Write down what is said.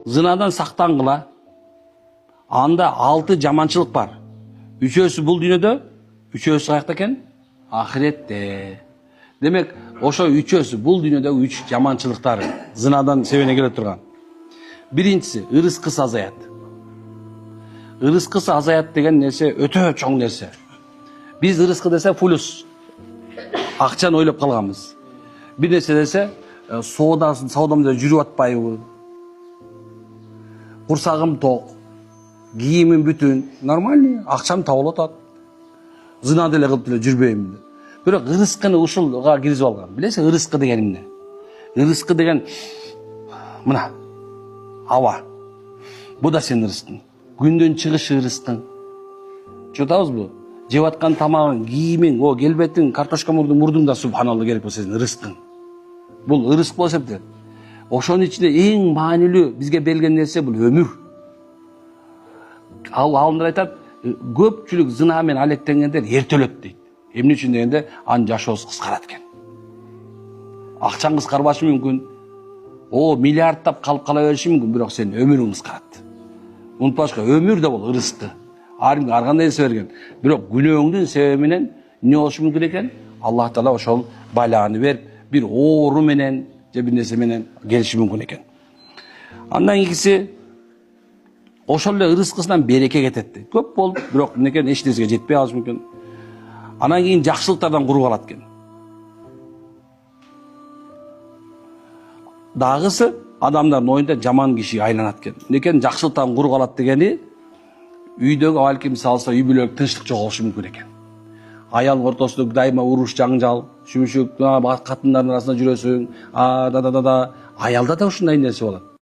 Zinadan sактангыла. Анда 6 жаманчылык бар. Үчөөсү бул дүйнөдө, үчөөсү каякта экен? Ахиретте. Демек, ошо үчөөсү бул дүйнөдө 3 жаманчылыктар зынадан себене келе турган. Биринчиси ырыскысы азаят. Ырыскысы азаят деген нерсе өтө чоң нерсе. Биз ырыскы десе фулус. Акчаны ойлоп калганбыз. Бир нерсе десе саудамда жүрүп атпайбы? Курсагым ток. Кийимим бүтүн. Нормальный, акчам табылып атат. Зына деле кылып деле жүрбөйм. Бирок ырыскыны ушулга киргизип алган. Билесиң, ырыскы деген эмне? Ырыскы деген мына аба. Бу да сенин ырыскың. Күндөн чыгыш ырыскың. Чотабызбы? Жеп аткан тамагың, кийимиң, о келбетиң, картошка мурдуң да субханалла керек болсо сенин ырыскың. Бул ырыск болуп эсептелет. Ошонун ичинде эң маанилүү бизге берилген нерсе бул өмүр. Алымдар айтат, көпчүлүк зына менен алектенгендер эрте өлөт дейт. Эмне үчүн дегенде, анын жашоосу кыскарат экен. Акчаң кыскарбашы мүмкүн. Миллиардтап калып кала бериши мүмкүн, бирок сенин өмүрүң кыскарат. Унутпашка, өмүр да бул ырыскы. Ар кандай нерсе берген. Бирок күнөөңдүн себеби менен эмне болушу мүмкүн экен? Аллах Таала ошол баланы берип, бир оору менен же бир нерсе менен келиши мүмкүн экен. Андан кийинкиси ошол эле ырыскысынан береке кетет дейт. Көп болуп, бирок эмнекен эч нерсеге жетпей калышы мүмкүн. Анан кийин жакшылыктардан куруп алат экен. Дагысы адамдардын оюнда жаман кишиге айланат экен. Эмнекен жакшылыктан куруп алат дегени үйдөгү балким салса үй бүлөлүк тынчтык жоголушу мүмкүн экен. Аял ортосунда дайыма уруш, жаңжал, шүмүшүк, катындардын арасында жүрөсүң, аялда да ушундай нерсе болот.